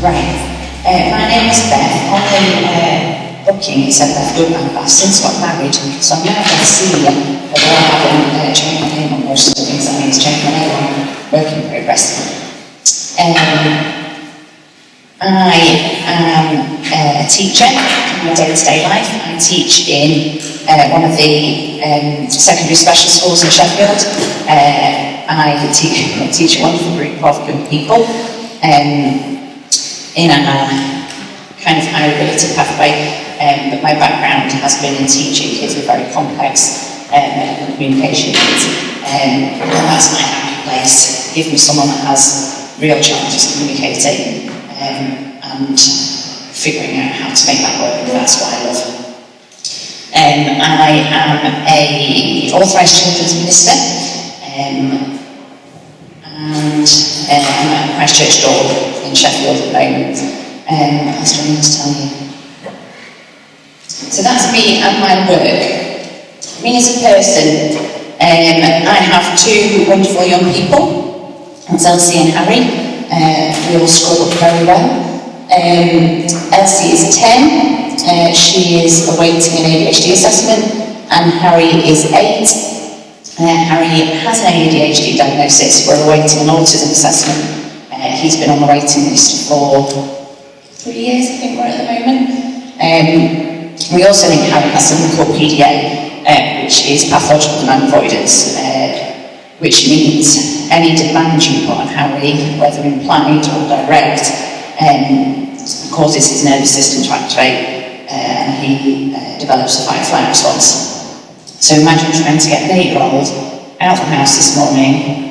Right. My name is Beth. On the booking it said Beth Goodman, but I've since got married, so I'm now Beth Senior, although I haven't changed my name on most of the things. I mean, it's changed my name on work in progress. I am a teacher in my day-to-day life. I teach in one of the secondary special schools in Sheffield. I teach a wonderful group of young people in a kind of higher ability pathway, but my background has been in teaching kids with very complex communication needs, and that's my happy place. Give me someone that has real challenges communicating and figuring out how to make that work. That's what I love. I am a authorised children's minister, and I'm at Christchurch Door in Sheffield at the moment. That's what I need to tell you. So that's me and my work. Me as a person, I have two wonderful young people. That's Elsie and Harry. We all score up very well. Elsie is 10. She is awaiting an ADHD assessment, and Harry is 8. Harry has an ADHD diagnosis. We're awaiting an autism assessment. He's been on the waiting list for 3 years, I think we're at the moment. We also think Harry has something called PDA, which is pathological demand avoidance, which means any demand you put on Harry, whether implied or direct, causes his nervous system to activate, and he develops a fight-or-flight response. So imagine trying to get an 8-year-old out of the house this morning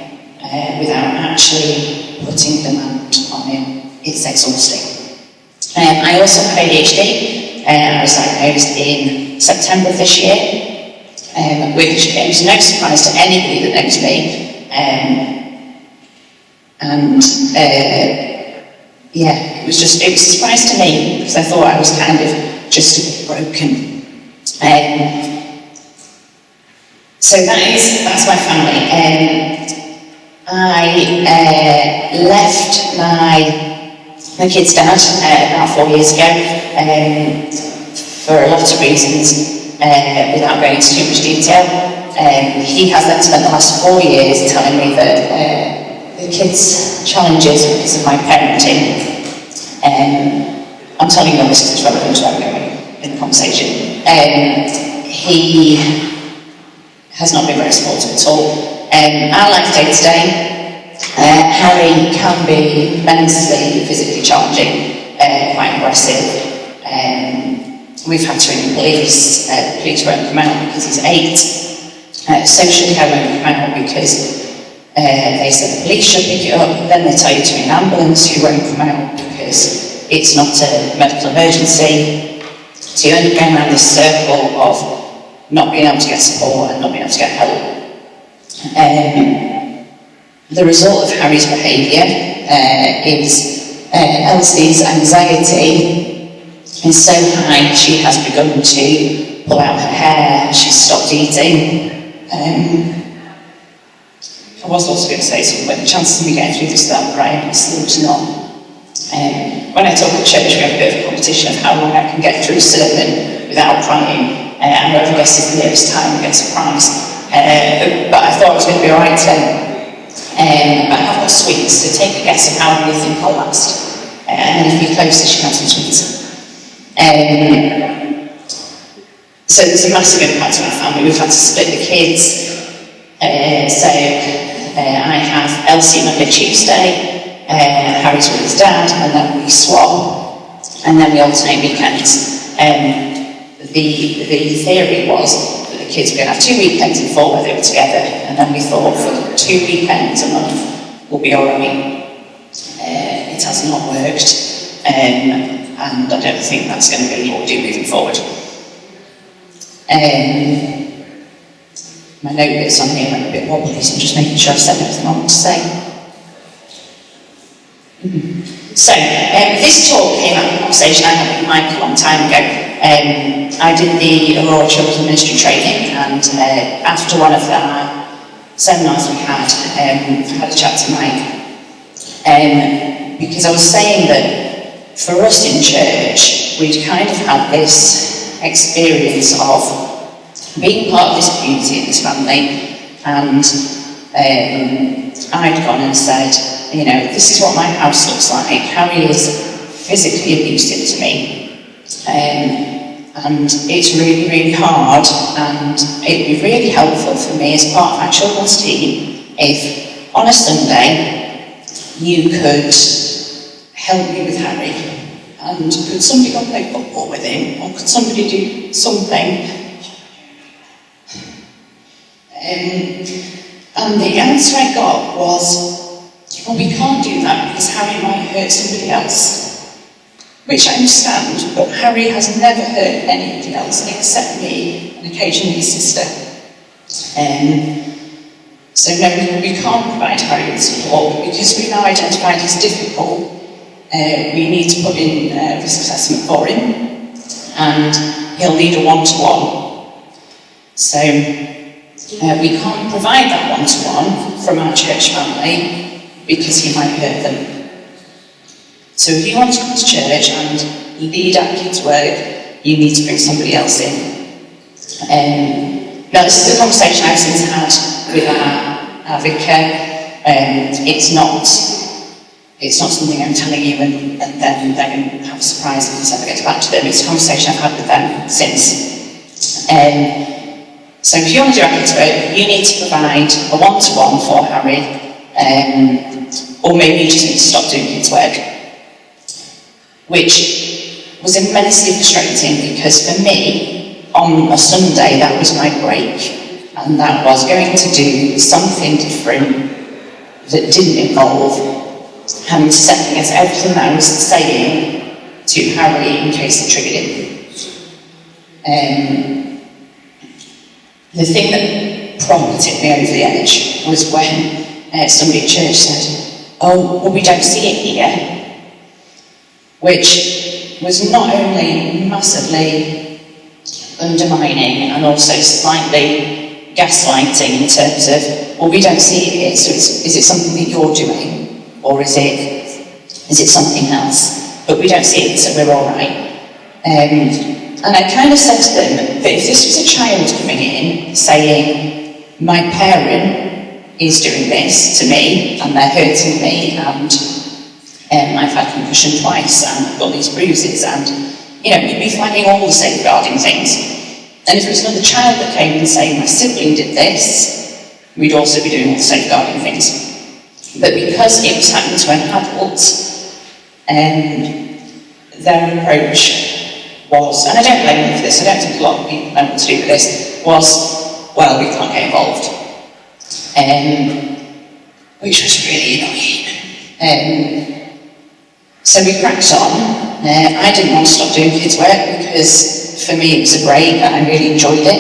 without actually putting demand on him. It's exhausting. I also have ADHD. I was diagnosed in September of this year, which is no surprise to anybody that knows me. It was a surprise to me because I thought I was kind of just broken. So that's my family. I left my kid's dad about 4 years ago for a lot of reasons, without going into too much detail. He has then spent the last 4 years telling me that the kids' challenges because of my parenting, I'm telling you all this because it's relevant to where we're going in the conversation. He has not been very supportive at all. Our life day to day, Harry can be mentally, physically challenging, quite aggressive. We've had to ring the police. The police won't come out because he's 8. Social care won't come out because they said the police should pick it up. Then they tell you to ring an ambulance, who won't come out because it's not a medical emergency. So you end up going around this circle of not being able to get support and not being able to get help. The result of Harry's behaviour is Elsie's anxiety is so high she has begun to pull out her hair. She's stopped eating. I was also going to say something, but the chances of me getting through this without crying is slim to none. When I talk at church, we have a bit of a competition of how long I can get through a sermon without crying, and whoever guesses the nearest time gets a prize. But I thought I was going to be alright today. But I have got sweets, so take a guess of how long you think I'll last. And then if you're closest, you can have some sweets. So there's a massive impact on our family. We've had to split the kids. I have Elsie Monday, Tuesday, Harry's with his dad, and then we swap, and then we alternate weekends. The theory was that the kids were going to have 2 weekends in 4 where they were together, and then we thought for 2 weekends a month we'll be alright. It has not worked, and I don't think that's going to be what we do moving forward. My note bits on here went a bit wobbly, so I'm just making sure I've said everything I want to say. So, this talk came out of a conversation I had with Mike a long time ago. I did the Aurora Children's Ministry training, and after one of the seminars we had, I had a chat to Mike, because I was saying that for us in church, we'd kind of had this experience of being part of this community, this family, and I'd gone and said, you know, this is what my house looks like. Harry is physically abusive to me, and it's really, really hard, and it'd be really helpful for me as part of our children's team if on a Sunday you could help me with Harry, and could somebody go and play football with him, or could somebody do something? And the answer I got was, well, we can't do that because Harry might hurt somebody else. Which I understand, but Harry has never hurt anybody else except me and occasionally his sister. So no, we can't provide Harry with support because we've now identified he's difficult. We need to put in a risk assessment for him, and he'll need a one-to-one. So we can't provide that one-to-one from our church family because he might hurt them. So if you want to come to church and lead our kids' work, you need to bring somebody else in. Now this is a conversation I've since had with our vicar. It's not something I'm telling you and then they're going to have a surprise if this ever gets back to them. It's a conversation I've had with them since. So if you want to do our kids' work, you need to provide a one-to-one for Harry, or maybe you just need to stop doing kids' work. Which was immensely frustrating because for me, on a Sunday, that was my break. And that was going to do something different that didn't involve having to second guess everything that I was saying to Harry in case it triggered him. The thing that probably tipped me over the edge was when somebody at church said, oh, well, we don't see it here. Which was not only massively undermining and also slightly gaslighting in terms of, well, we don't see it here, so is it something that you're doing, or is it something else? But we don't see it, so we're all right. And I kind of said to them that if this was a child coming in saying, my parent is doing this to me, and they're hurting me, and I've had concussion twice, and I've got these bruises, and, you know, you'd be flagging all the safeguarding things. And if it was another child that came and saying, my sibling did this, we'd also be doing all the safeguarding things. But because it was happening to an adult, their approach was, and I don't blame them for this, I don't think a lot of people know what to do with this, was, well, we can't get involved. Which was really annoying. So we cracked on. I didn't want to stop doing kids' work because for me it was a break and I really enjoyed it.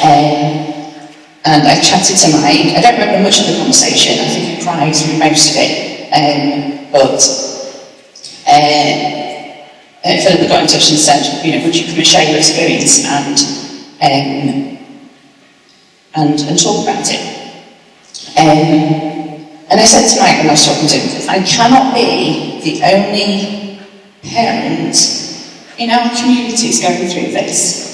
And I chatted to Mike. I don't remember much of the conversation. I think I cried through most of it. Philip got in touch and said, you know, would you come and share your experience and talk about it? And I said to Mike when I was talking to him, I cannot be the only parent in our communities going through this.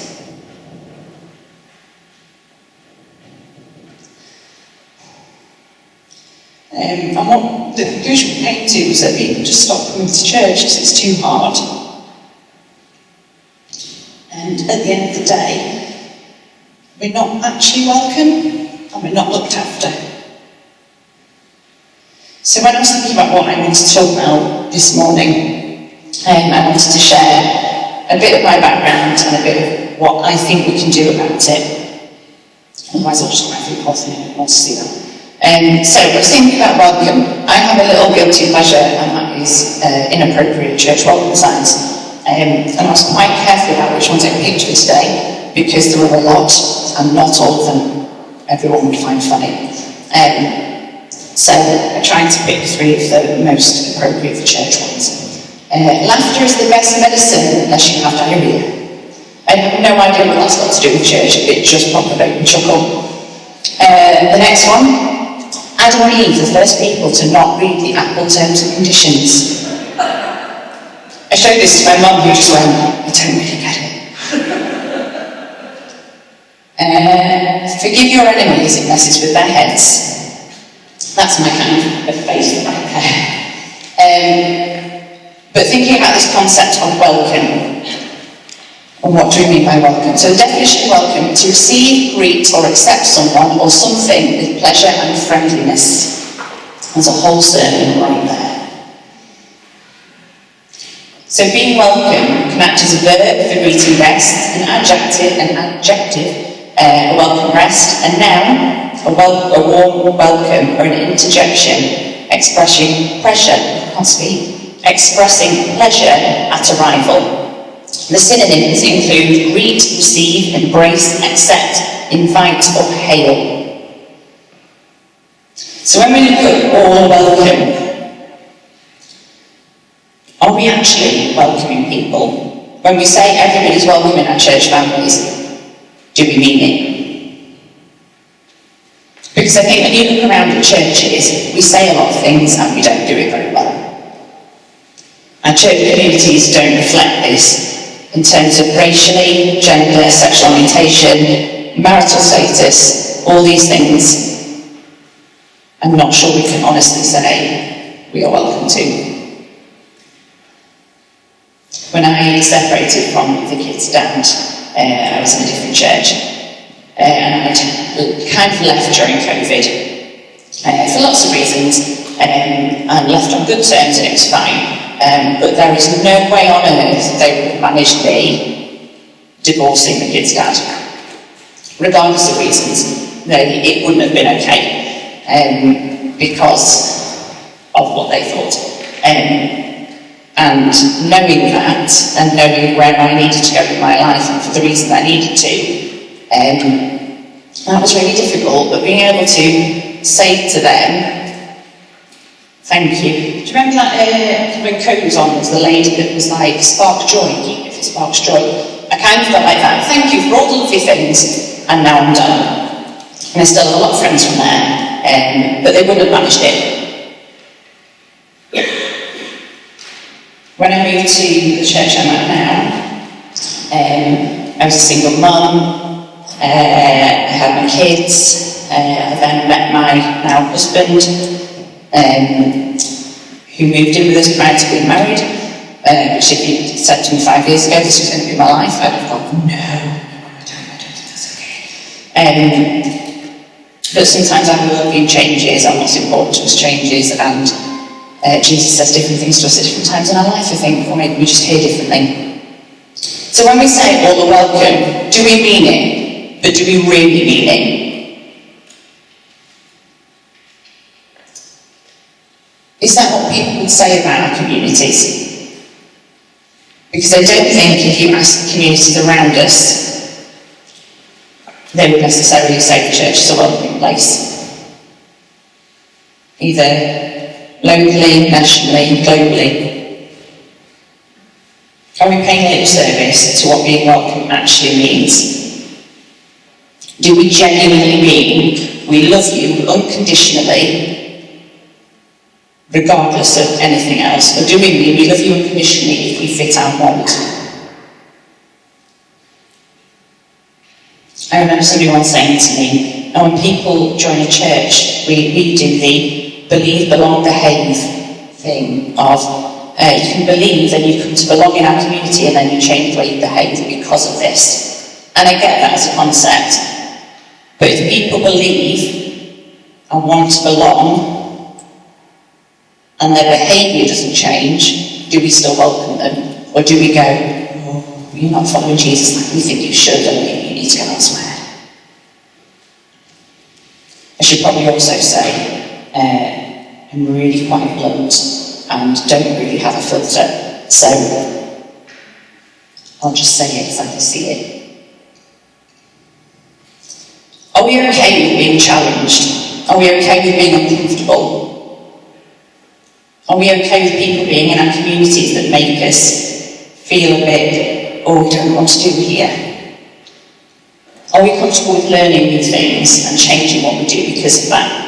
And what the conclusion we came to was that people just stop coming to church because it's too hard. And at the end of the day, we're not actually welcome and we're not looked after. So when I was thinking about what I wanted to talk about this morning, I wanted to share a bit of my background and a bit of what I think we can do about it. Otherwise I'll just grab your coffee and want to see that. So I was thinking about welcome. I have a little guilty pleasure, and that is inappropriate church welcome signs. And I was quite careful about which ones I picked for today, because there were a lot, and not all of them everyone would find funny. So I tried to pick 3 of the most appropriate for church ones. Laughter is the best medicine unless you have diarrhea. I have no idea what that's got to do with church, it just popped a big chuckle. The next one, Adam and Eve, the first people to not read the Apple terms and conditions. I showed this to my mum, who just went, I don't really get it. Forgive your enemies, it messes with their heads. That's my kind of faith right there. But thinking about this concept of welcome, and what do we mean by welcome? So the definition of welcome: to receive, greet or accept someone or something with pleasure and friendliness. There's a whole sermon right there. So being welcome can act as a verb for greeting guests, an adjective, a welcome rest, and noun, a warm welcome or an interjection expressing pleasure at arrival. The synonyms include greet, receive, embrace, accept, invite or hail. So when we look at all welcome, are we actually welcoming people? When we say everybody's welcome in our church families, do we mean it? Because I think when you look around at churches, we say a lot of things and we don't do it very well. Our church communities don't reflect this in terms of racially, gender, sexual orientation, marital status, all these things. I'm not sure we can honestly say we are welcome to. When I separated from the kids' dad, I was in a different church, and I'd kind of left during COVID for lots of reasons, and left on good terms, and it was fine. But there is no way on earth they would have managed me divorcing the kids' dad, regardless of reasons. It wouldn't have been okay because of what they thought. And knowing that, and knowing where I needed to go in my life and for the reason I needed to, that was really difficult. But being able to say to them, thank you. Do you remember that when Coke was on, there was the lady that was like, spark joy, keep it, sparks joy. I kind of felt like that. Thank you for all the lovely things, and now I'm done. And I still have a lot of friends from there, but they wouldn't have managed it. When I moved to the church I'm at now, I was a single mum, I had my kids, I then met my now husband, who moved in with us prior to being married, which if you said to me 5 years ago this was going to be my life, I'd have thought, no, I don't think that's okay. But sometimes our worldview changes, and what's important to us changes, and Jesus says different things to us at different times in our life, I think, or maybe we just hear differently. So when we say all are welcome, do we mean it? But do we really mean it? Is that what people would say about our communities? Because I don't think if you ask the communities around us, they would necessarily say the church is a welcoming place. Either locally, nationally, globally. Are we paying lip service to what being welcome actually means? Do we genuinely mean we love you unconditionally, regardless of anything else? Or do we mean we love you unconditionally if we fit our mould? I remember somebody once saying to me, when people join a church, we do the believe, belong, behave thing of you can believe and you come to belong in our community and then you change the way you behave because of this. And I get that as a concept. But if people believe and want to belong and their behaviour doesn't change, do we still welcome them? Or do we go, oh, you're not following Jesus like we think you should, and maybe you need to go elsewhere? I should probably also say, I'm really quite blunt and don't really have a filter, so I'll just say it as I see it. Are we okay with being challenged? Are we okay with being uncomfortable? Are we okay with people being in our communities that make us feel a bit, oh, we don't know what to do here? Are we comfortable with learning new things and changing what we do because of that?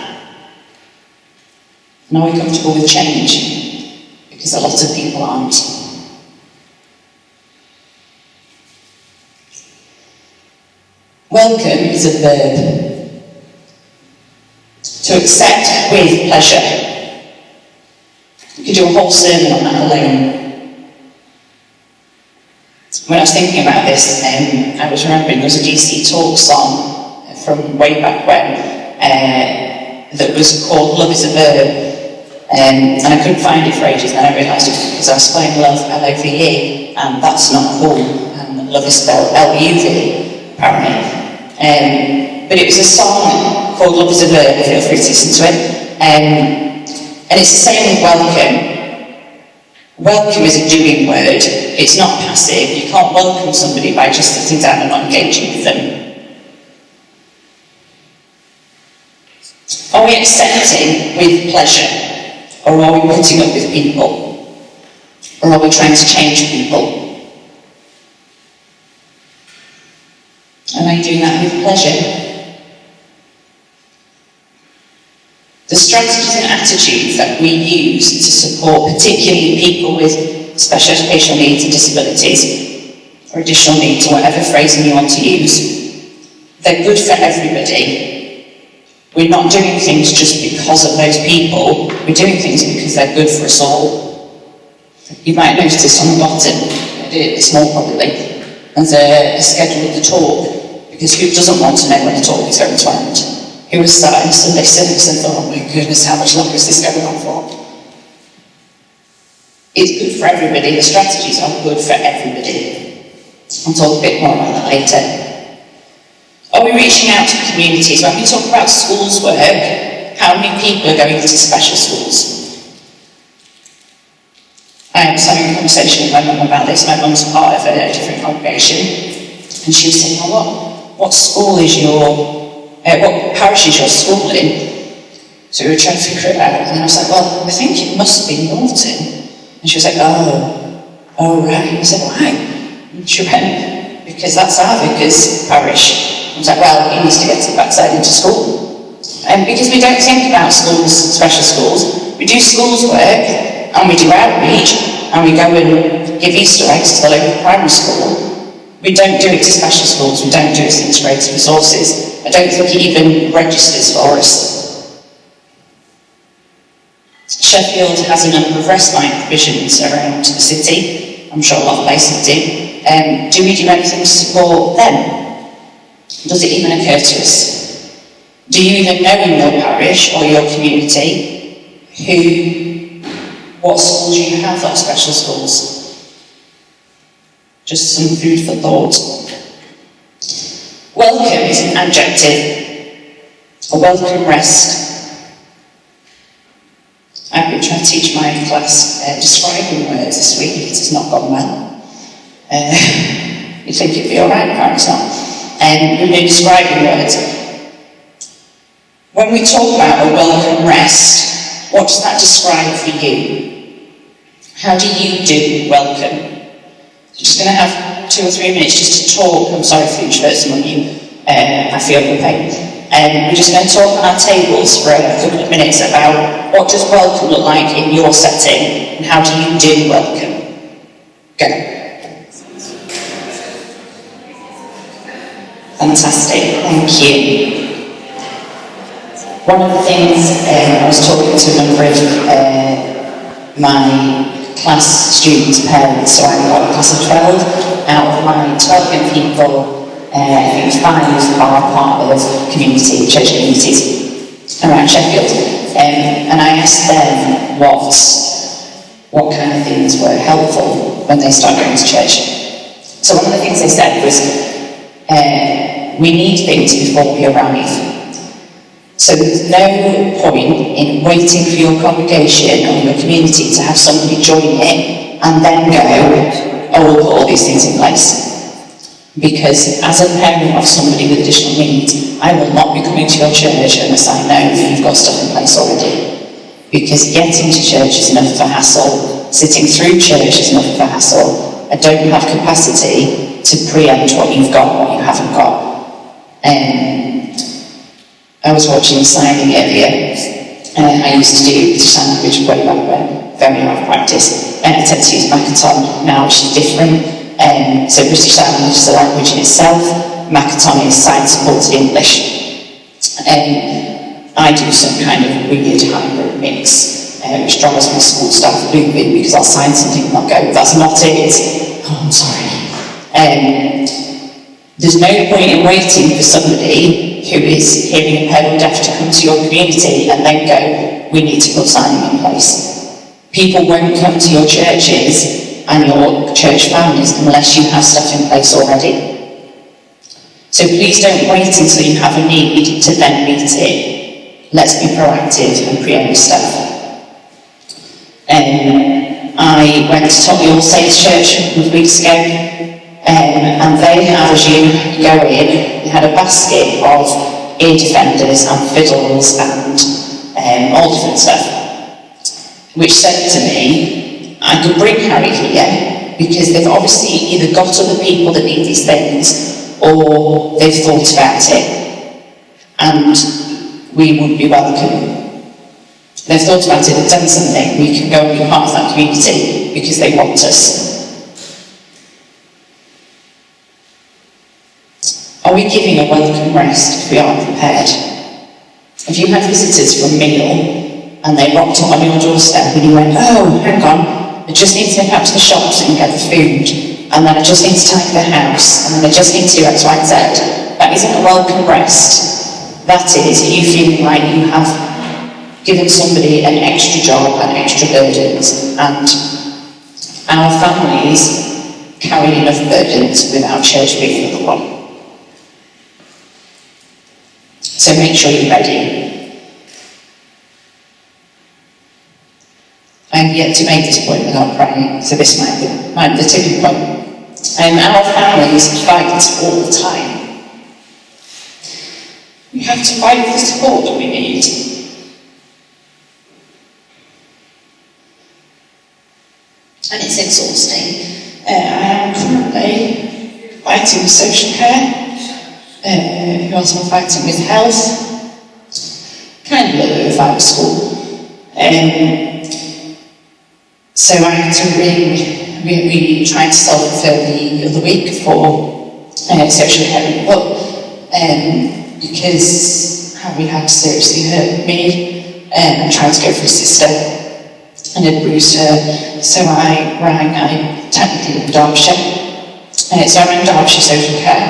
And are we comfortable with change? Because a lot of people aren't. Welcome is a verb. To accept with pleasure. You could do a whole sermon on that alone. When I was thinking about this, I was remembering there was a DC Talk song from way back when that was called Love is a Verb. And I couldn't find it for ages, and then I realised it was because I was spelling love L-O-V-E, and that's not cool, and love is spelled L-U-V, apparently. But it was a song called Love is a Verb, feel free to listen to it. And it's the same with welcome. Welcome is a doing word, it's not passive. You can't welcome somebody by just sitting down and not engaging with them. Are we accepting with pleasure? Or are we putting up with people? Or are we trying to change people? Am I doing that with pleasure? The strategies and attitudes that we use to support particularly people with special educational needs and disabilities, or additional needs, or whatever phrasing you want to use, they're good for everybody. We're not doing things just because of those people, we're doing things because they're good for us all. You might notice this on the bottom, I did it this morning probably, there's a schedule of the talk, because who doesn't want to know when the talk is going to end? Who was starting to listen and thought, oh my goodness, how much longer is this going on for? It's good for everybody, the strategies are good for everybody. I'll talk a bit more about that later. Are we reaching out to communities? When we talk about schools work, how many people are going into special schools? I was having a conversation with my mum about this. My mum's part of a different congregation, and she was saying, oh, what school is what parish is your school in? So we were trying to figure it out, and I was like, well, I think it must be Norton. And she was like, oh right. I said, why? And she went, because that's our vicar's parish. I was like, well, he needs to get some backside into school. Because we don't think about schools, special schools. We do schools work, and we do outreach, and we go and give Easter eggs to the local primary school. We don't do it to special schools, we don't do it to integrated resources. I don't think it even registers for us. Sheffield has a number of respite provisions around the city. I'm sure a lot of places do. Do we do anything to support them? Does it even occur to us? Do you even know in your parish or your community what schools you have that are special schools? Just some food for thought. Welcome is an adjective. A welcome rest. I've been trying to teach my class describing words this week. It has not gone well. You think it'd be alright, apparently it's not. We've been describing words. When we talk about a welcome rest, what does that describe for you? How do you do welcome? So just going to have 2 or 3 minutes just to talk. I'm sorry for introverts among you. I feel the pain. We're just going to talk on our tables for a couple of minutes about what does welcome look like in your setting and how do you do welcome. Go. Fantastic, thank you. One of the things I was talking to a number of my class students' parents, so I've got a class of 12. Out of my 12 young people, I think 5 are part of church communities around Sheffield. And I asked them what kind of things were helpful when they start going to church. So one of the things they said was, we need things before we arrive. So there's no point in waiting for your congregation or your community to have somebody join it and then go, oh, we'll put all these things in place. Because as a parent of somebody with additional needs, I will not be coming to your church unless I know that you've got stuff in place already. Because getting to church is enough of a hassle, sitting through church is enough of a hassle. I don't have capacity to preempt what you've got, what you haven't got. I was watching signing earlier. I used to do British Sign Language way back when, very hard practice. I tend to use Makaton now, which is different. So British Sign Language is a language in itself. Makatoni is science supported English. I do some kind of weird hybrid mix, which drives my school staff looping because our science team not go, that's not it. Oh, I'm sorry. There's no point in waiting for somebody who is hearing impaired or deaf to come to your community and then go, we need to put signing in place. People won't come to your churches and your church families unless you have stuff in place already. So please don't wait until you have a need to then meet it. Let's be proactive and preempt stuff. I went to Tottenham All Saints Church a couple of weeks ago, and they had, as you go in, they had a basket of ear defenders and fiddles and all different stuff, which said to me, I could bring Harry here because they've obviously either got other people that need these things or they've thought about it, and we would be welcome. They've thought about it, they've done something, we can go and be part of that community because they want us. Are we giving a welcome rest if we aren't prepared? Have you had visitors for a meal and they rocked up on your doorstep and you went, oh, hang on, I just need to nip out to the shops and get the food, and then I just need to tidy the house, and then I just need to do X, Y, Z. That isn't a welcome rest. That is you feeling like you have given somebody an extra job and extra burdens, and our families carry enough burdens without church being another one. So make sure you're ready. I'm yet to make this point without praying, so this might be the tipping point. Our families fight all the time. We have to fight for the support that we need. And it's exhausting. I am currently fighting with social care. Who else am I fighting with? Health. Kind of a little bit of a fight with school. So I had to ring, we tried to solve it for the other week for social care input, because Harry had seriously hurt me and tried to go for his sister and had bruised her. So I technically live in Derbyshire. So I rang Derbyshire Social Care,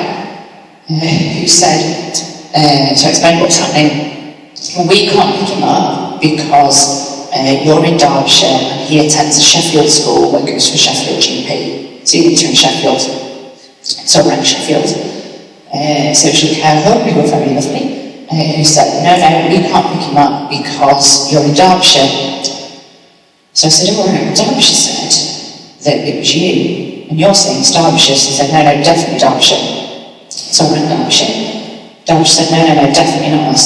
who said, so I explained what's happening. We can't pick him up because you're in Derbyshire and he attends a Sheffield school that goes to a Sheffield GP. So you need to in Sheffield. So I rang Sheffield Social Care Hub, who were very lovely, who said, no, we can't pick him up because you're in Derbyshire. So I said, oh, right, Derbyshire said that it was you, and you're saying it's Derbyshire. So I said, no, definitely Derbyshire. So I rang Derbyshire. Derbyshire said, no, definitely not us.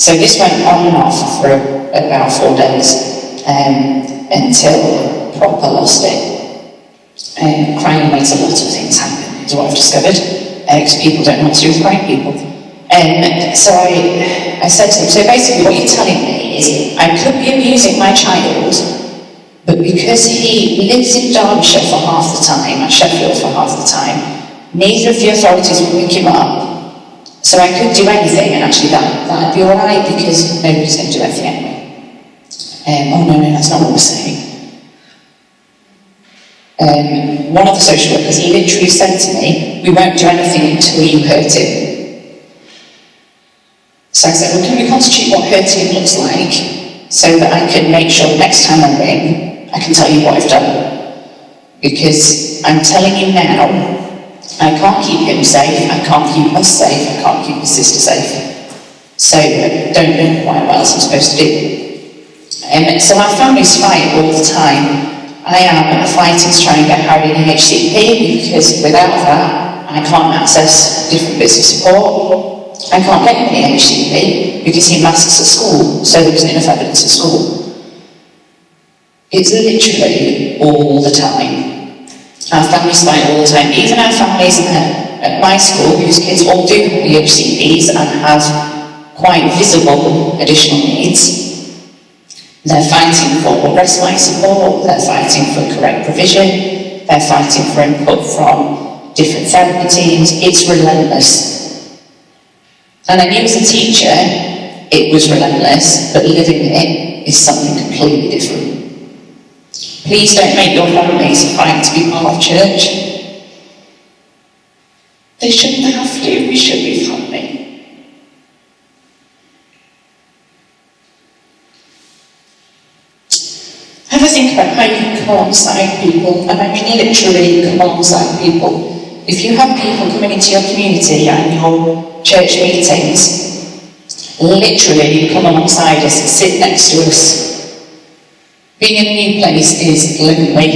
So this went on and off for about 4 days, until I proper lost it. Crying makes a lot of things happen, is what I've discovered, because people don't know what to do with crying people. So I said to him, so basically what you're telling me is I could be abusing my child, but because he lives in Derbyshire for half the time, and Sheffield for half the time, neither of the authorities will pick him up. So I could do anything, and actually that'd be alright because nobody's going to do anything anyway. Oh no, that's not what we're saying. One of the social workers literally said to me, we won't do anything until you hurt him. So I said, well, can we constitute what hurting looks like so that I can make sure next time I ring, I can tell you what I've done. Because I'm telling you now, I can't keep him safe, I can't keep us safe, I can't keep his sister safe. So don't know quite what else I'm supposed to do. So our families fight all the time. I am fighting to try and get Harry in HCP because without that, I can't access different bits of support. I can't get him in HCP because he masks at school, so there isn't enough evidence at school. It's literally all the time. Our families fight all the time. Even our families at my school, whose kids all do have the HCPs and have quite visible additional needs, they're fighting for rest-like support, they're fighting for correct provision, they're fighting for input from different therapy teams. It's relentless. And I knew as a teacher it was relentless, but living it is something completely different. Please don't make your families fight to be part of church. They shouldn't have to. We should be family. Have a think about how you can come alongside people, and I mean literally come alongside people. If you have people coming into your community and your church meetings, literally come alongside us and sit next to us. Being in a new place is lonely.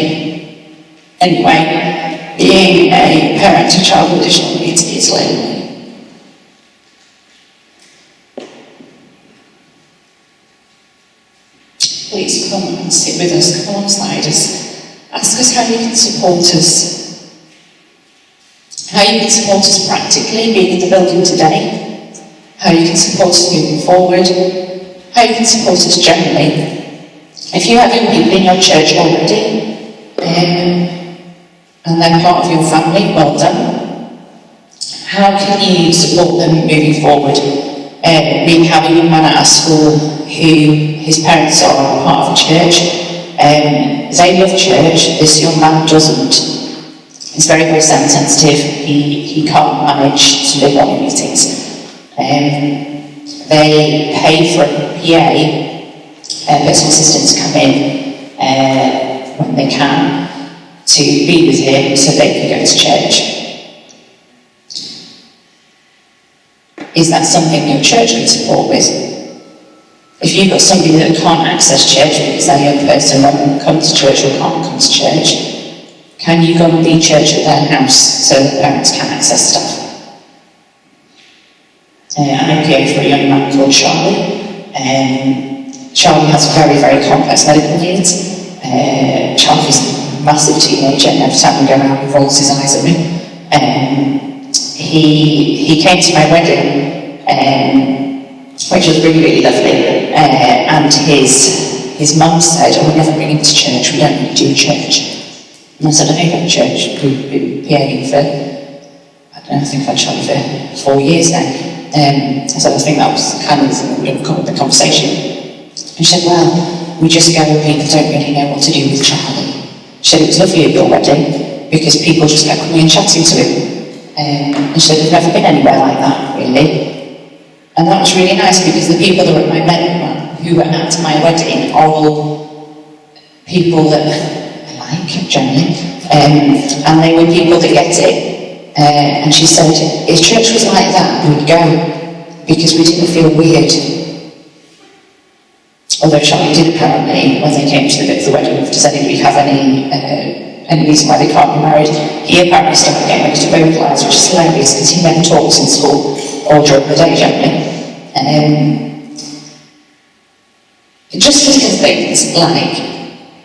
Anyway, being a parent to child with additional needs is lonely. Please come and sit with us, come alongside us. Ask us how you can support us. How you can support us practically, being in the building today. How you can support us moving forward. How you can support us generally. If you have young people in your church already, and they're part of your family, well done. How can you support them moving forward? We have a young man at our school who his parents are part of a church. They love church, this young man doesn't. He's very, very sensitive. He can't manage to live on meetings. They pay for a PA, personal assistant, to come in when they can to be with him so they can go to church. Is that something your church can support with? If you've got somebody that can't access church because they're a young person won't come to church or can't come to church, can you go and be church at their house so that parents can access stuff? I'm PA for a young man called Charlie. Charlie has very, very complex medical needs. Charlie's a massive teenager, and every time we go around he rolls his eyes at me. He came to my wedding, which was really, really lovely, and his mum said, "Oh, we never bring him to church, we don't really do church." And I said, "I know about church, we've been PAing for, I think I've had Charlie for 4 years now." I said, "I think that was kind of the conversation." And she said, "Well, we just go and people don't really know what to do with Charlie." She said, "It was lovely at your wedding, because people just kept coming and chatting to him." And she said, "We've never been anywhere like that, really." And that was really nice, because the people that were who were at my wedding are all people that I like, generally. And they were people that get it. And she said, if church was like that, we'd go, because we didn't feel weird. Although Charlie did apparently, when they came to the bit of the wedding, does anybody have any reason why they can't be married? He apparently started getting ready to vocalise, which is hilarious because he never talks in school or during the day generally. Just little things like,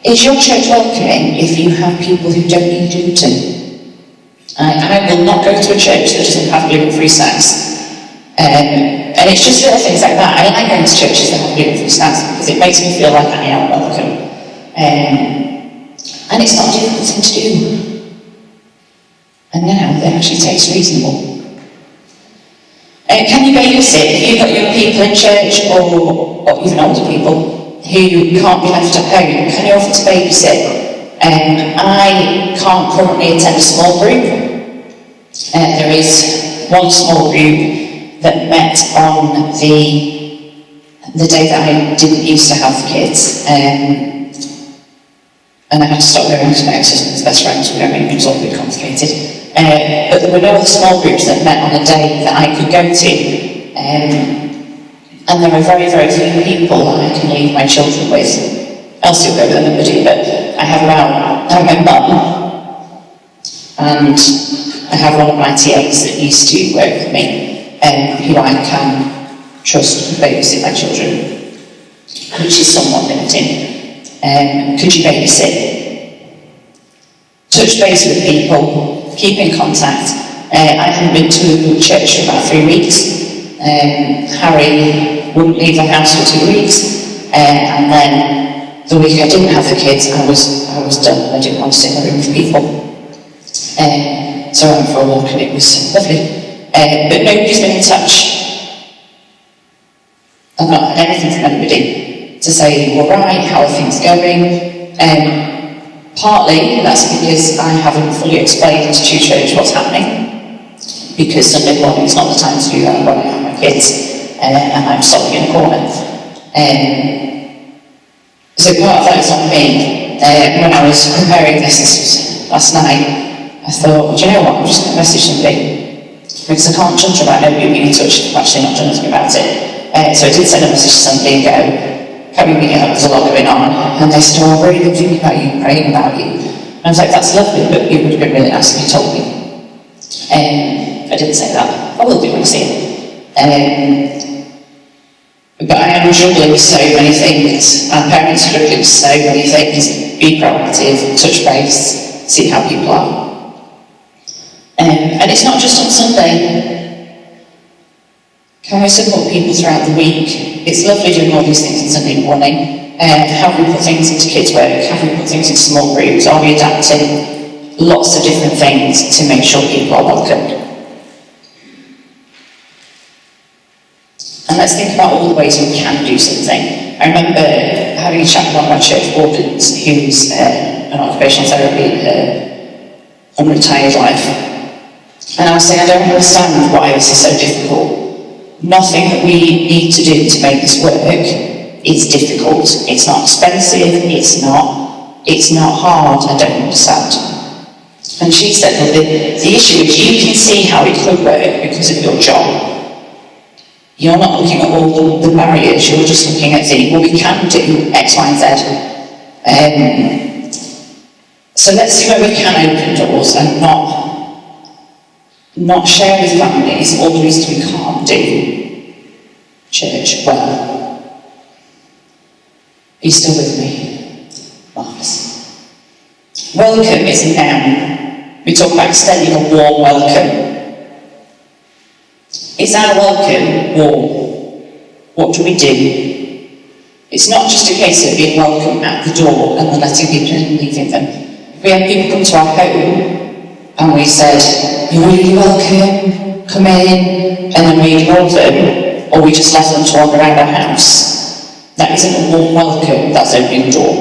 is your church welcoming if you have people who don't eat gluten? I will not go to a church that doesn't have gluten-free snacks. And it's just little things like that. I like going to churches that have gluten-free snacks because it makes me feel like I am welcome. And it's not a difficult thing to do. And now they actually taste reasonable. Can you babysit? If you've got young people in church or even older people who can't be left at home, can you offer to babysit? I can't currently attend a small group. There is one small group that met on the day that I didn't used to have the kids. And I had to stop going to my ex-husband's best friends, it was all a bit complicated. But there were no other small groups that met on a day that I could go to. And there are very, very few people that I can leave my children with. Elsie will go with anybody, but I have my mum, and I have one of my TAs that used to work with me, who I can trust to babysit my children, which is somewhat limiting. Could you babysit? Touch base with people, keep in contact. I hadn't been to church for about 3 weeks. Harry wouldn't leave the house for 2 weeks, and then the week I didn't have the kids, I was done. I didn't want to sit in the room with people. So I went for a walk and it was lovely. But nobody's been in touch. I've not had anything from anybody to say, all right, how are things going? Partly that's because I haven't fully explained to church what's happening, because Sunday morning is not the time to do that when I have my kids, and I'm sobbing in a corner. So part of that is on me. When I was preparing this was last night, I thought, well, do you know what, I'm just going to message somebody, because I can't judge about nobody being in touch if I've actually not done anything about it. So I did send a message to somebody and go, can we meet up, there's a lot going on, and they said, oh, I've really been thinking about you, praying about you. And I was like, that's lovely, but it would have been really nice if you told me. I didn't say that, I will do when I see it. But I am juggling so many things, and parents are juggling so many things. Be proactive, touch base, see how people are. And it's not just on Sunday. Can we support people throughout the week? It's lovely doing all these things on Sunday morning. How we put things into kids' work, how we put things into small groups, are we adapting lots of different things to make sure people are welcomed? And let's think about all the ways we can do something. I remember having a chat with one of my church wardens who's an occupational therapy, unretired life. And I was saying, I don't understand why this is so difficult. Nothing that we need to do to make this work is difficult. It's not expensive, it's not hard, I don't understand. And she said, well, the issue is you can see how it could work because of your job. You're not looking at all the barriers, you're just looking at the, well, we can do X, Y, and Z. So let's see where we can open doors and not share with families all the reasons we can't do church well. Are you still with me? Marvellous. Welcome is a noun. We talk about extending a warm welcome. Is our welcome warm? What do we do? It's not just a case of being welcome at the door and then letting people in and leaving them. If we have people come to our home and we said, you're really welcome, come in, and then we ignore them, or we just let them to wander around our house, that isn't a warm welcome, that's opening the door.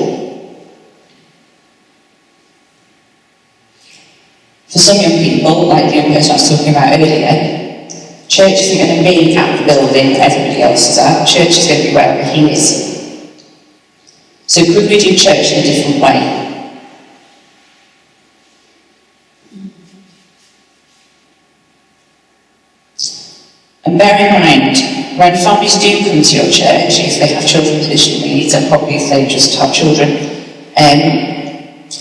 For some young people, like the young person I was talking about earlier, church isn't going to be at the building that everybody else is at, church is going to be wherever he is. So could we do church in a different way? And bear in mind, when families do come to your church, if they have children with additional needs, and probably if they just have children,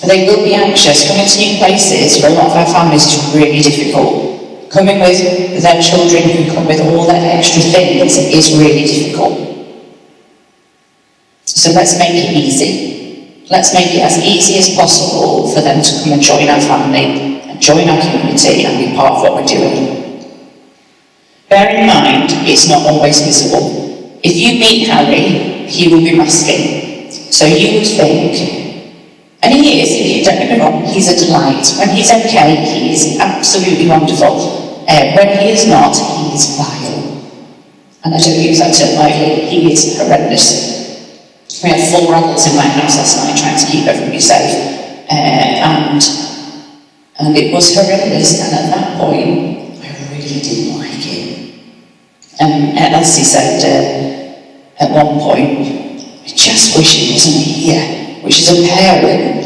they will be anxious. Coming to new places for a lot of our families is really difficult. Coming with their children who come with all their extra things is really difficult. So let's make it easy. Let's make it as easy as possible for them to come and join our family, and join our community, and be part of what we're doing. Bear in mind, it's not always visible. If you meet Harry, he will be masking. So you would think, and he is, don't get me wrong, he's a delight. When he's okay, he is absolutely wonderful. When he is not, he is vile. And I don't use that term lightly, he is horrendous. We had 4 rebels in my house last night trying to keep everybody safe. And it was horrendous, and at that point, I really didn't like it. Elsie said at one point, I just wish he wasn't here, which is a parent,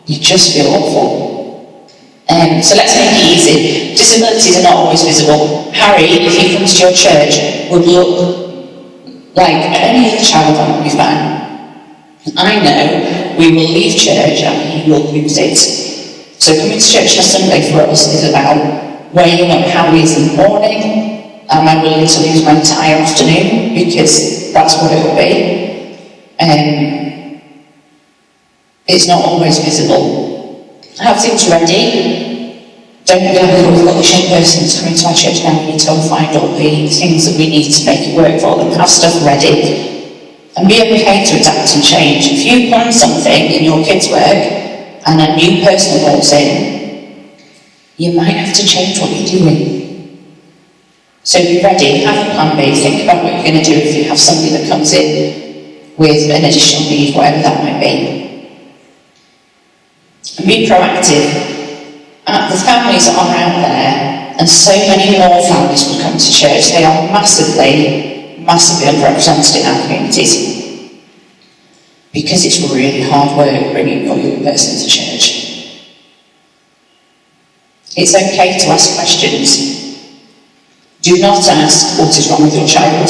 you just feel awful. So let's make it easy. Disabilities are not always visible. Harry, if he comes to your church, would look like any other child that would be fine. I know we will leave church and he will lose it. So coming to church on a Sunday for us is about weighing up how he is in the morning. Am I willing to lose my entire afternoon? Because that's what it will be. It's not always visible. Have things ready. Don't be like, we've got this young person who's coming to our church now, we need to go and find all the things that we need to make it work for them. Have stuff ready. And be okay to adapt and change. If you plan something in your kids' work and a new person walks in, you might have to change what you're doing. So be ready, have a plan B, think about what you're going to do if you have somebody that comes in with an additional need, whatever that might be. And be proactive. The families are out there, and so many more families will come to church. They are massively underrepresented in our communities, because it's really hard work bringing your young person to church. It's okay to ask questions. Do not ask what is wrong with your child.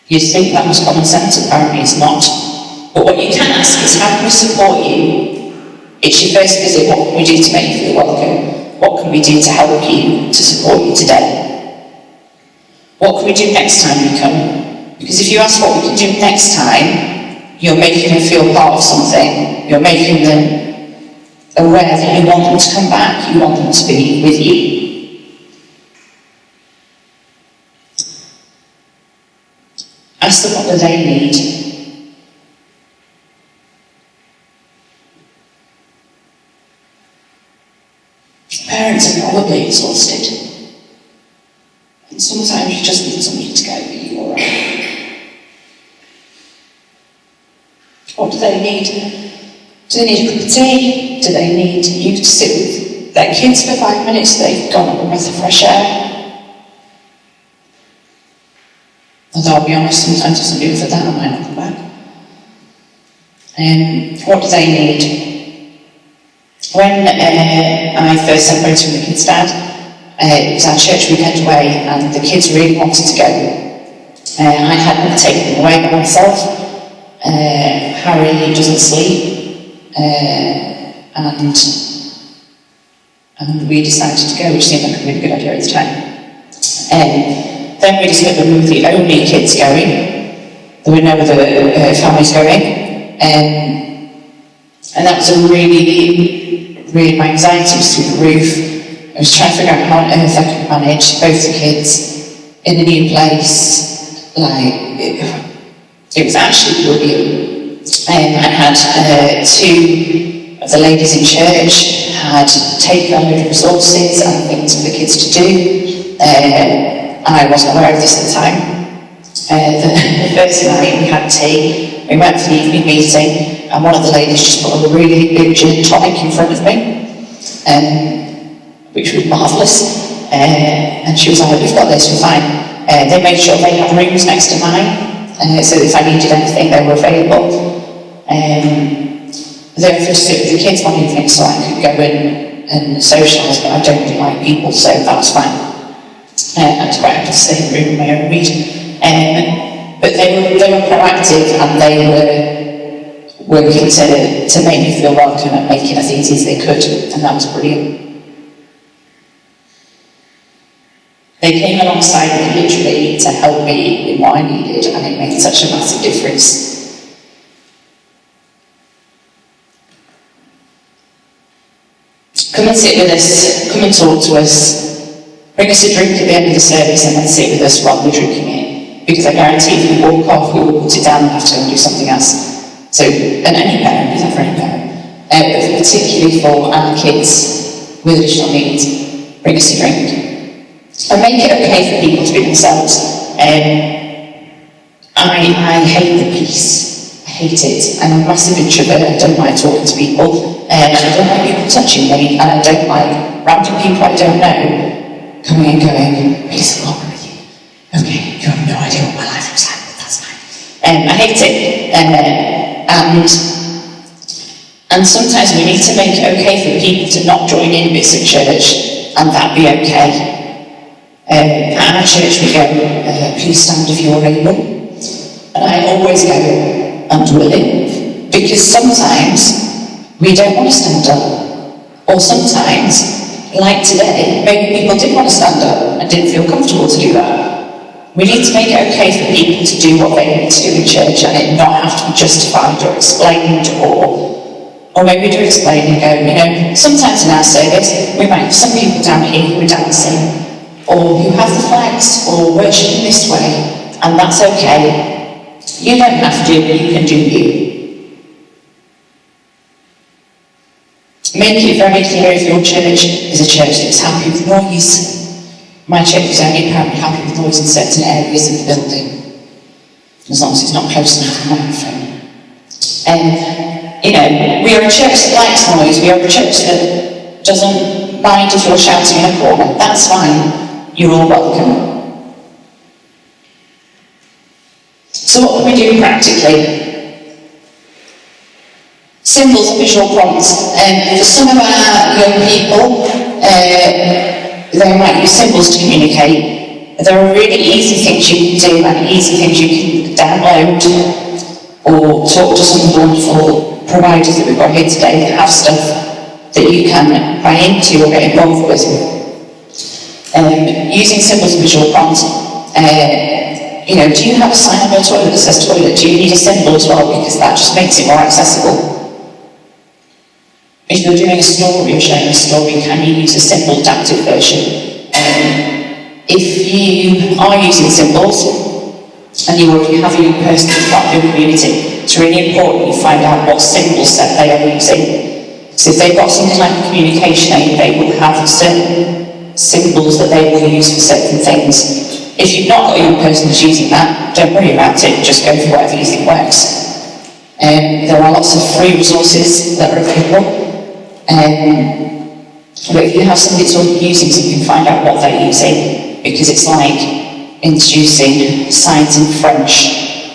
You'd think that was common sense, apparently it's not. But what you can ask is, how can we support you? It's your first visit, what can we do to make you feel welcome? What can we do to help you, to support you today? What can we do next time you come? Because if you ask what we can do next time, you're making them feel part of something. You're making them aware that you want them to come back, you want them to be with you. Ask them what do they need. Parents are probably exhausted, and sometimes you just need somebody to go, are you alright? What do they need? Do they need a cup of tea? Do they need you to sit with their kids for 5 minutes? They've gone up a breath of fresh air. Although I'll be honest, sometimes if somebody was for that, I might not come back. What do they need? When I first separated from the kids' dad, it was our church weekend away, and the kids really wanted to go. I hadn't taken them away by myself. Harry doesn't sleep, and we decided to go, which seemed like a really good idea at the time. Then we discovered we were the only kids going. There were no other families going, and that was a really, my anxiety was through the roof. I was trying to figure out how on earth I could manage both the kids in a new place. It was actually brilliant. I had two of the ladies in church had taken a load of resources and things for the kids to do. I wasn't aware of this at the time. The first night we had tea, we went for the evening meeting, and one of the ladies just put a really big gin tonic in front of me, which was marvellous. And she was like, we've got this, we're fine. They made sure they had rooms next to mine, so if I needed anything, they were available. They offered to sit with the kids one evening so I could go in and socialise, but I don't really like people, so that was fine. I was quite happy to stay in the room in my own read. But they were proactive, and they were working to make me feel welcome and make it as easy as they could, and that was brilliant. They came alongside me literally to help me in what I needed, and it made such a massive difference. Come and sit with us, come and talk to us, bring us a drink at the end of the service, and then sit with us while we're drinking it. Because I guarantee if we walk off, we will put it down and have to go and do something else. So, and any parent, is that for any parent? But particularly for our kids with additional needs, bring us a drink. And make it okay for people to be themselves. I hate the peace. I hate it. I'm a massive introvert. I don't like talking to people. I don't like people touching me. And I don't like random people I don't know coming and going, peace of God with you. Okay, you have no idea what my life looks like, but that's fine. I hate it. And sometimes we need to make it okay for people to not join in bits of church, and that be okay. At our church we go, please stand if you're able. And I always go, and willing, because sometimes we don't want to stand up. Or sometimes, like today, maybe people did want to stand up and didn't feel comfortable to do that. We need to make it okay for people to do what they need to do in church, and it not have to be justified or explained, or maybe do explain and go, sometimes in our service we might have some people down here who are dancing, or who have the flags, or worshiping this way, and that's okay. You don't have to, you can do you. Make it very clear if your church is a church that's happy with noise. My church is only apparently happy with noise in certain areas of the building, as long as it's not close enough to the microphone. We are a church that likes noise. We are a church that doesn't mind if you're shouting in a corner. That's fine. You're all welcome. So what can we do practically? Symbols and visual prompts. For some of our young people, they might use symbols to communicate. There are really easy things you can do and easy things you can download or talk to some wonderful providers that we've got here today that have stuff that you can buy into or get involved with. Using symbols and visual prompts. Do you have a sign on your toilet that says toilet? Do you need a symbol as well? Because that just makes it more accessible. If you're doing a story or sharing a story, can you use a symbol adapted version? If you are using symbols, and you already have a young person as part of your community, it's really important you find out what symbol set they are using. So if they've got something like a communication aid, they will have certain symbols that they will use for certain things. If you've not got a young person who's using that, don't worry about it, just go for whatever you think works. There are lots of free resources that are available. But if you have somebody that's already using something, find out what they're using, because it's like introducing signs in French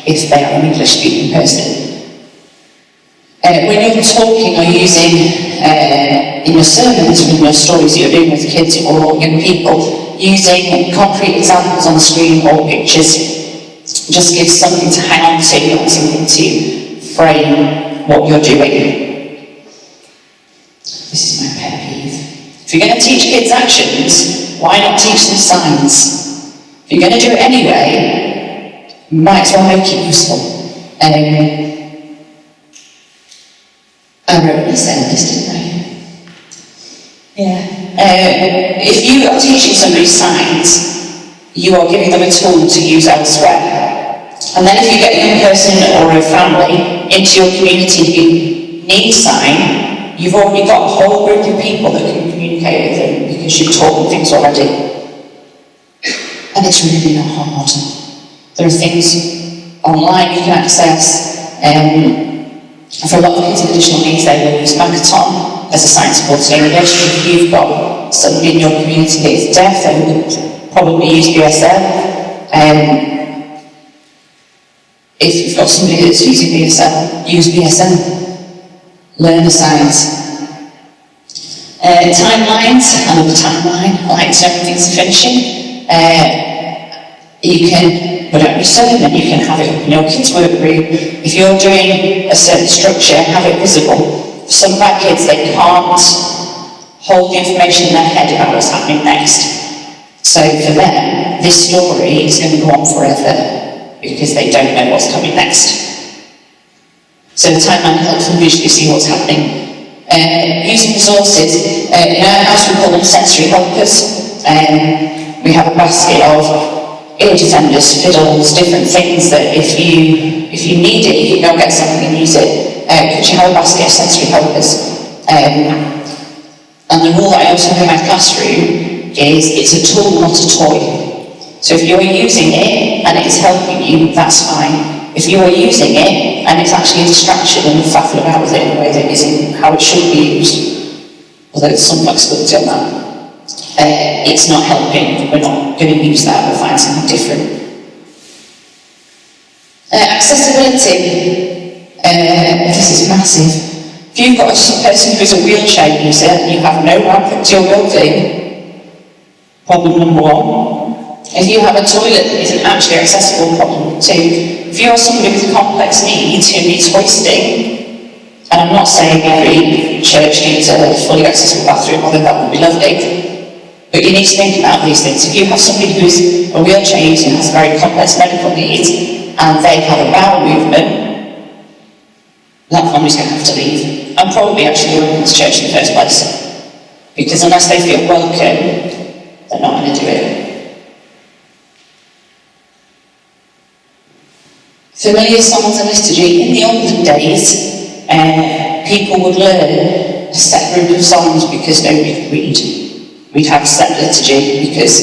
if they are an English-speaking person. When you're talking or using in your sermons or in your stories that you're doing with kids or young people, using concrete examples on the screen or pictures just gives something to hang on to and something to frame what you're doing. This is my pet peeve. If you're going to teach kids actions, why not teach them signs? If you're going to do it anyway, you might as well make it useful. I wrote this down, didn't I? Yeah. If you are teaching somebody signs, you are giving them a tool to use elsewhere. And then if you get a young person or a family into your community who needs sign, you've already got a whole group of people that can communicate with them because you've taught them things already. And it's really not hard. There are things online you can access. For a lot of kids with additional needs, they will use Makaton as a sign supported English. If you've got somebody in your community that is deaf, they will probably use BSL. If you've got somebody that's using BSL, use BSL. Learn the signs. Timelines, another timeline. I like to know when things are finishing. You can put out your sermon, you can have it up in your kids' workroom. If you're doing a certain structure, have it visible. For some of our kids, they can't hold the information in their head about what's happening next. So for them, this story is going to go on forever because they don't know what's coming next. So the timeline helps them visually see what's happening. Using resources, in our house we call them sensory helpers. We have a basket of ear defenders, fiddles, different things that if you need it, you can go get something and use it. Could you have a basket of sensory helpers? And the rule that I also have in my classroom is it's a tool, not a toy. So if you're using it and it's helping you, that's fine. If you are using it and it's actually a distraction and you faffle about with it in a way that isn't how it should be used, although there's some flexibility on that, it's not helping. We're not going to use that. We'll find something different. Accessibility. This is massive. If you've got a person who's a wheelchair user and you have no ramp up to your building, problem number one. If you have a toilet that isn't actually accessible, problem two. If you're somebody with complex needs who needs hoisting, and I'm not saying every church needs a fully accessible bathroom, although that would be lovely, but you need to think about these things. If you have somebody who's a wheelchair user and has very complex medical needs, and they have a bowel movement, that family's going to have to leave. And probably actually welcome to church in the first place. Because unless they feel welcome, they're not going to do it. Familiar songs and liturgy. In the olden days, people would learn a set group of songs because nobody could read. We'd have set liturgy because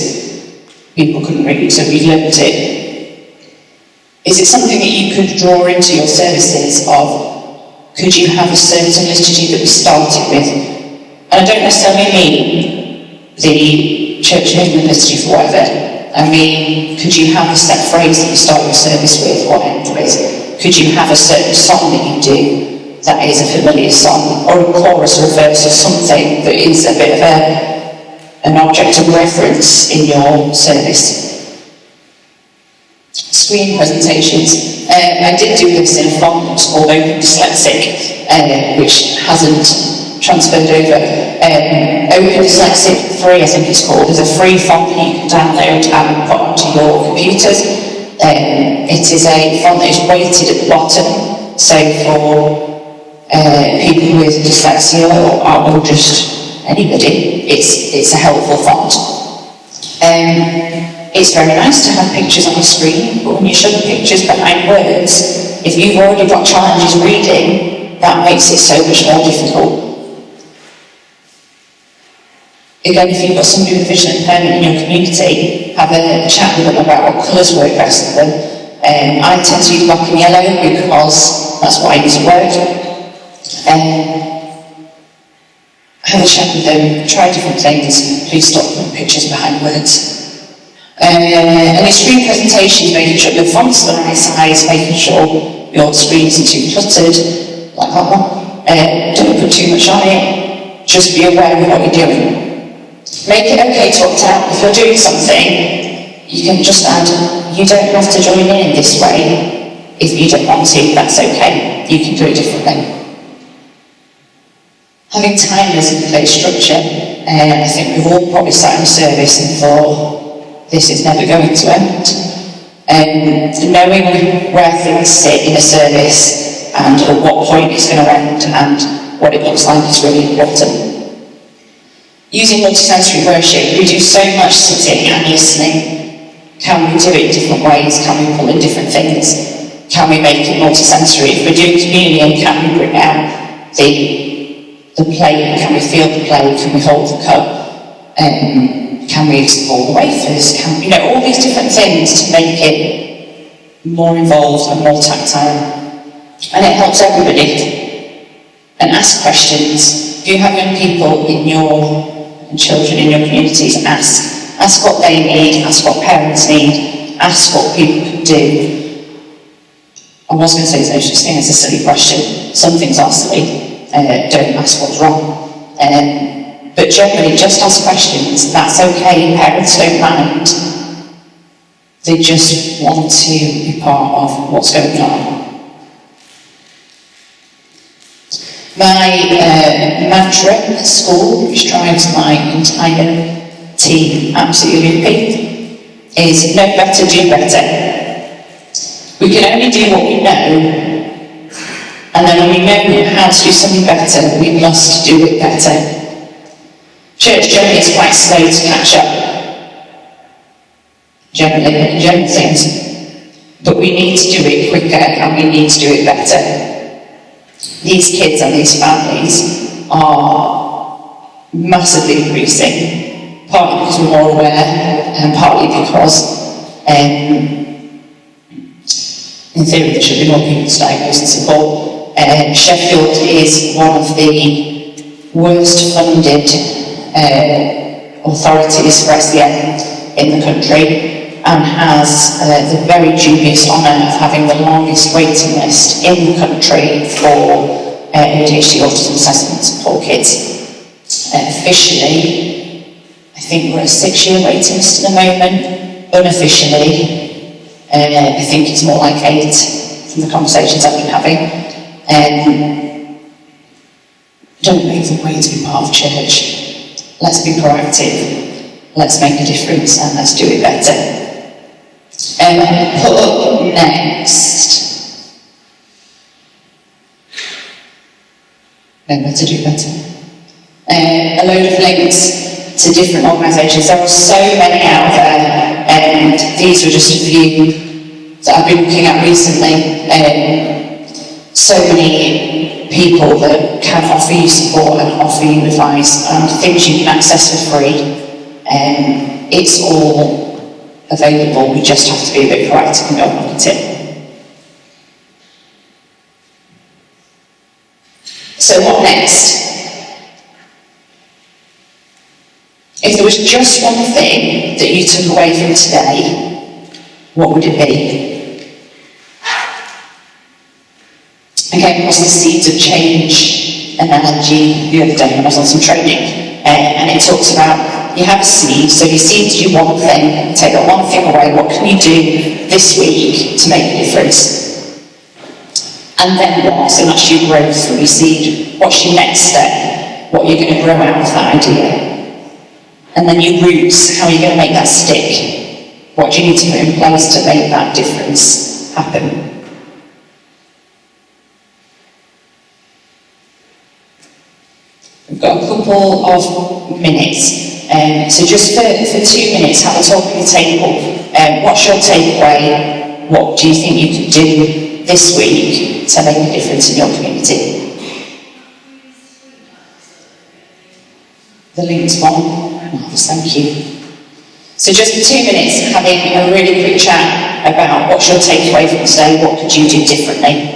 people couldn't read, so we'd limit it. Is it something that you could draw into your services of, could you have a certain liturgy that we started with? And I don't necessarily mean the church hymn liturgy for whatever. I mean, could you have a set phrase that you start your service with or end with? Could you have a certain song that you do that is a familiar song, or a chorus or a verse or something that is a bit of an object of reference in your service? Screen presentations. I did do this in a font called Open Dyslexic, which hasn't transferred over. Open Dyslexic 3, I think it's called, is a free font that you can download and put onto your computers. It is a font that is weighted at the bottom, so for people with dyslexia or just anybody, it's a helpful font. It's very nice to have pictures on the screen, but when you show the pictures behind words, if you've already got challenges reading, that makes it so much more difficult. Again, if you've got somebody with visual impairment in your community, have a chat with them about what colours work best for them. I tend to use black and yellow because that's what I use at work. Have a chat with them, try different things, please stop putting pictures behind words. And in screen presentations, making sure the font's the right size, making sure your screen isn't too cluttered, like that one. Don't put too much on it, just be aware of what you're doing. Make it okay to opt out. If you're doing something, you can just add, you don't have to join in this way. If you don't want to, that's okay. You can do it differently. Having timers in place structure, I think we've all probably sat in a service and thought, this is never going to end. Knowing where things sit in a service and at what point it's going to end and what it looks like is really important. Using multisensory worship, we do so much sitting and listening. Can we do it in different ways? Can we pull in different things? Can we make it multisensory? If we're doing communion, can we bring out the plate? Can we feel the plate? Can we hold the cup? Can we explore the wafers? All these different things to make it more involved and more tactile. And it helps everybody. And ask questions. If you have young people and children in your communities, ask what they need, ask what parents need, ask what people can do. I was going to say there's no such thing as a silly question. Some things are silly. Don't ask what's wrong. But generally, just ask questions. That's okay. Parents don't mind. They just want to be part of what's going on. My mantra at school, which drives my entire team absolutely loopy, is know better, do better. We can only do what we know, and then when we know how to do something better, we must do it better. Church generally is quite slow to catch up, generally, in general things, but we need to do it quicker and we need to do it better. These kids and these families are massively increasing, partly because we're more aware and partly because in theory there should be more people to diagnose and support. Sheffield is one of the worst funded authorities for SEN in the country and has the very dubious honour of having the longest waiting list in the country for ADHD autism assessments for kids. Officially, I think we're a 6-year waiting list at the moment. Unofficially, I think it's more like 8 from the conversations I've been having. Don't make them wait to be part of church. Let's be proactive, let's make a difference, and let's do it better. Put up next. Remember to do better. A load of links to different organisations. There are so many out there, and these were just a few that I've been looking at recently. So many people that can offer you support and offer you advice and things you can access for free. It's all available, we just have to be a bit proactive and go and look at it. So what next? If there was just one thing that you took away from today, what would it be? I came across the Seeds of Change analogy the other day when I was on some training, and it talks about you have a seed, so your seed do one thing, take that one thing away, what can you do this week to make a difference? And then what? So that's your growth from your seed. What's your next step? What are you going to grow out of that idea? And then your roots, how are you going to make that stick? What do you need to put in place to make that difference happen? We've got a couple of minutes. So just for 2 minutes, have a talk at the table. What's your takeaway? What do you think you could do this week to make a difference in your community? The link's one. Marvellous, thank you. So just for 2 minutes, having a really quick chat about what's your takeaway from today, what could you do differently?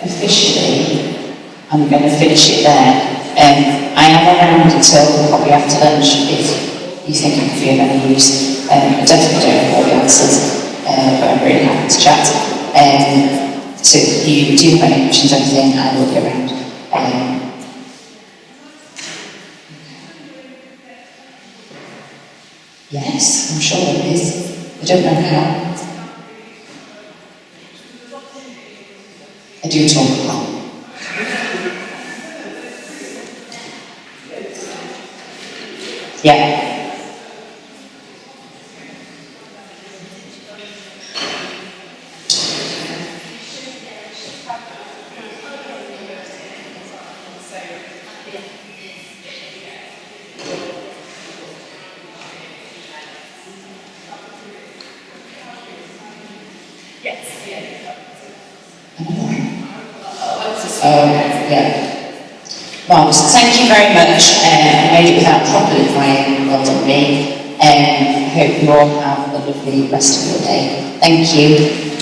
Officially, I'm going to finish it there. I am around until probably after lunch if you think I could be of any use. I definitely don't have all the answers, but I'm really happy to chat. So if you do have any questions or anything, I will be around. Yes, I'm sure it is. I don't know how. I do talk a lot. Yeah. Yeah. Well, so thank you very much. I made it without properly crying. Well done me. I hope you all have a lovely rest of your day. Thank you.